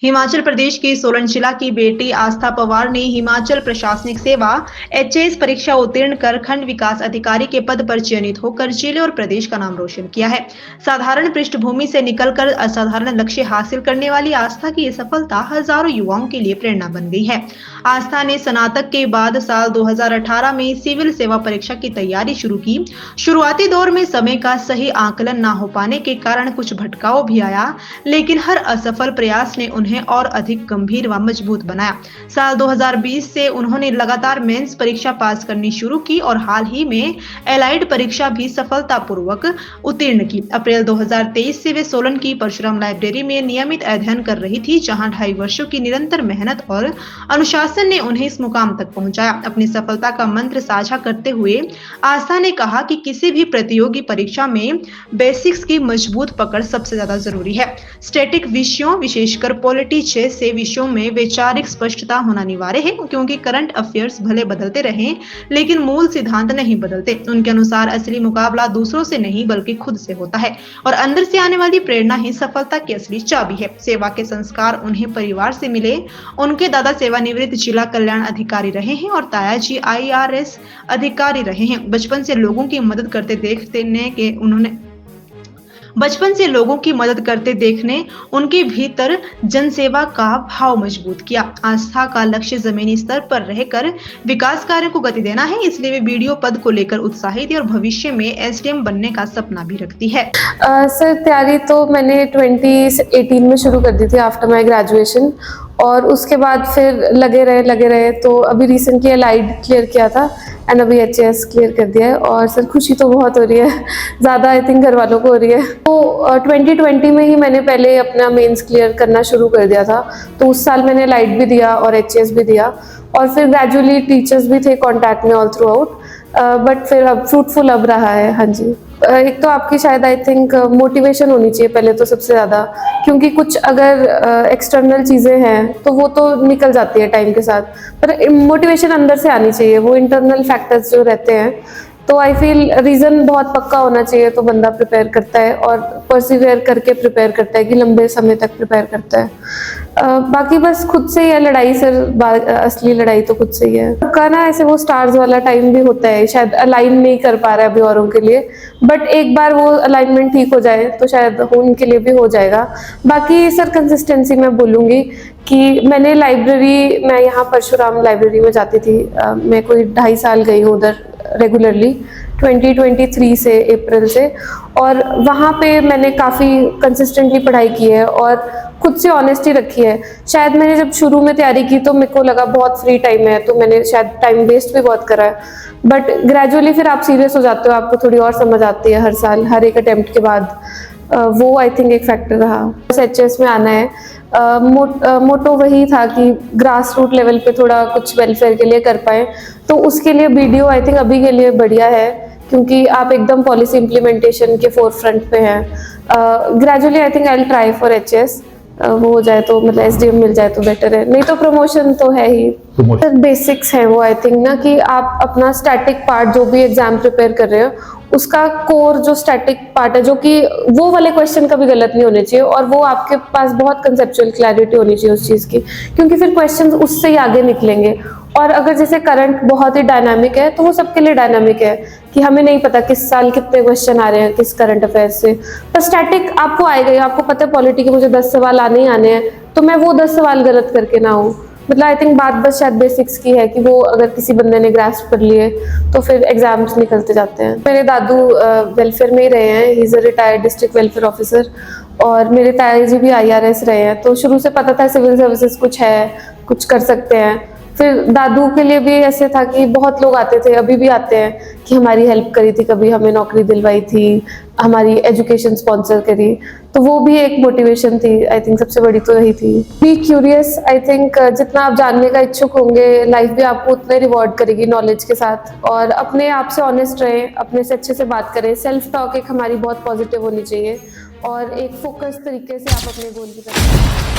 हिमाचल प्रदेश के सोलन जिला की बेटी आस्था पवार ने हिमाचल प्रशासनिक सेवा एचएएस परीक्षा उत्तीर्ण कर खंड विकास अधिकारी के पद पर चयनित होकर जिले और प्रदेश का नाम रोशन किया है। साधारण पृष्ठभूमि से निकलकर असाधारण लक्ष्य हासिल करने वाली आस्था की ये सफलता हजारों युवाओं के लिए प्रेरणा बन गई है। आस्था ने स्नातक के बाद साल 2018 में सिविल सेवा परीक्षा की तैयारी शुरू की। शुरुआती दौर में समय का सही आकलन न हो पाने के कारण कुछ भटकाव भी आया, लेकिन हर असफल प्रयास ने उन्हें और अधिक गंभीर व मजबूत बनाया। साल 2020 से उन्होंने लगातार मेंस परीक्षा पास करनी शुरू की और हाल ही में एलाइड परीक्षा भी सफलतापूर्वक उत्तीर्ण की। अप्रैल 2023 से वे सोलन की परशुराम लाइब्रेरी में नियमित अध्ययन कर रही थी, जहां 2.5 वर्षों की निरंतर मेहनत और अनुशासन ने उन्हें इस मुकाम तक पहुंचाया। अपनी सफलता का मंत्र साझा करते हुए आस्था ने कहा कि किसी भी प्रतियोगी परीक्षा में बेसिक्स की मजबूत पकड़ सबसे ज्यादा जरूरी है। स्टैटिक विषयों, विशेषकर पॉलिटी जैसे विषयों में वैचारिक स्पष्टता होना अनिवार्य है, क्योंकि करंट अफेयर्स भले बदलते रहें लेकिन मूल सिद्धांत नहीं बदलते। उनके अनुसार असली मुकाबला दूसरों से नहीं बल्कि खुद से होता है और अंदर से आने वाली प्रेरणा ही सफलता की असली चाबी है। सेवा के संस्कार उन्हें परिवार से मिले। उनके दादा सेवानिवृत्त जिला कल्याण अधिकारी रहे हैं और ताया जी आईआरएस अधिकारी रहे हैं। बचपन से लोगों की मदद करते देखने उनके भीतर जनसेवा का भाव मजबूत किया। आस्था का लक्ष्य जमीनी स्तर पर रहकर विकास कार्यों को गति देना है, इसलिए वे बीडीओ पद को लेकर उत्साहित है और भविष्य में एसडीएम बनने का सपना भी रखती है। सर, तैयारी तो मैंने 2018 में शुरू कर दी थी आफ्टर माय ग्रेजुएशन, और उसके बाद फिर लगे रहे तो अभी रिसेंटली एलाइड क्लियर किया था एंड अभी एचएएस क्लियर कर दिया है। और सर, खुशी तो बहुत हो रही है, ज़्यादा आई थिंक घर वालों को हो रही है। तो 2020 में ही मैंने पहले अपना मेंस क्लियर करना शुरू कर दिया था, तो उस साल मैंने एलाइड भी दिया और एचएएस भी दिया, और फिर ग्रेजुअली टीचर्स भी थे कॉन्टैक्ट में ऑल थ्रू आउट, बट फिर अब फ्रूटफुल अब रहा है। हाँ जी, एक तो आपकी शायद आई थिंक मोटिवेशन होनी चाहिए पहले तो सबसे ज़्यादा, क्योंकि कुछ अगर एक्सटर्नल चीज़ें हैं तो वो तो निकल जाती है टाइम के साथ, पर मोटिवेशन अंदर से आनी चाहिए। वो इंटरनल फैक्टर्स जो रहते हैं, तो आई फील रीज़न बहुत पक्का होना चाहिए, तो बंदा प्रिपेयर करता है और परसिवियर करके प्रिपेयर करता है कि लंबे समय तक प्रिपेयर करता है। बाकी बस खुद से ही है लड़ाई सर, असली लड़ाई तो खुद से ही है। का ना ऐसे वो स्टार्स वाला टाइम भी होता है, शायद अलाइन नहीं कर पा रहा है अभी औरों के लिए, बट एक बार वो अलाइनमेंट ठीक हो जाए तो शायद उनके लिए भी हो जाएगा। बाकी सर, कंसिस्टेंसी मैं बोलूँगी कि मैं यहाँ परशुराम लाइब्रेरी में जाती थी, मैं कोई 2.5 साल गई हूँ उधर रेगुलरली 2023 से अप्रैल से, और वहाँ पे मैंने काफ़ी कंसिस्टेंटली पढ़ाई की है और खुद से ऑनेस्टी रखी है। शायद मैंने जब शुरू में तैयारी की तो मेरे को लगा बहुत फ्री टाइम है, तो मैंने शायद टाइम वेस्ट भी बहुत करा है, बट ग्रेजुअली फिर आप सीरियस हो जाते हो, आपको थोड़ी और समझ आती है हर साल, हर एक अटेम्प्ट के बाद। वो आई थिंक एक फैक्टर रहा। बस एचएस में आना है, मोटो वही था कि ग्रास रूट लेवल पे थोड़ा कुछ वेलफेयर के लिए कर पाए, तो उसके लिए बीडीओ आई थिंक अभी के लिए बढ़िया है, क्योंकि आप एकदम पॉलिसी इम्प्लीमेंटेशन के फोरफ्रंट पे हैं। Gradually I think I will try for HS, वो हो जाए तो मतलब एसडीएम मिल जाए तो बेटर है, नहीं तो प्रमोशन तो है ही। बेसिक्स है वो आई थिंक ना, कि आप अपना स्टैटिक पार्ट जो भी एग्जाम प्रिपेयर कर रहे हो, उसका कोर जो स्टैटिक पार्ट है, जो कि वो वाले क्वेश्चन कभी गलत नहीं होने चाहिए, और वो आपके पास बहुत कंसेप्चुअल क्लैरिटी होनी चाहिए उस चीज़ की, क्योंकि फिर क्वेश्चंस उससे ही आगे निकलेंगे। और अगर जैसे करंट बहुत ही डायनामिक है तो वो सबके लिए डायनामिक है कि हमें नहीं पता किस साल कितने क्वेश्चन आ रहे हैं किस करंट अफेयर्स से, पर स्टैटिक आपको आएगा ही। आपको पता है पॉलिटी के मुझे 10 सवाल आने ही आने हैं, तो मैं वो 10 सवाल गलत करके ना हूँ। मतलब आई थिंक बात बस शायद बेसिक्स की है कि वो अगर किसी बंदे ने ग्रास्प कर लिए तो फिर एग्जाम्स निकलते जाते हैं। मेरे दादू वेलफेयर में ही रहे हैं, he is a retired district welfare officer, और मेरे ताया जी भी आईआरएस रहे हैं, तो शुरू से पता था सिविल सर्विसेज कुछ है, कुछ कर सकते हैं। फिर दादू के लिए भी ऐसे था कि बहुत लोग आते थे, अभी भी आते हैं, कि हमारी हेल्प करी थी, कभी हमें नौकरी दिलवाई थी, हमारी एजुकेशन स्पॉन्सर करी, तो वो भी एक मोटिवेशन थी। आई थिंक सबसे बड़ी तो यही थी। बी क्यूरियस, आई थिंक जितना आप जानने का इच्छुक होंगे, लाइफ भी आपको उतना ही रिवॉर्ड करेगी नॉलेज के साथ, और अपने आप से ऑनेस्ट रहें, अपने से अच्छे से बात करें। सेल्फ टॉक एक हमारी बहुत पॉजिटिव होनी चाहिए, और एक फोकस तरीके से आप अपने गोल की तरफ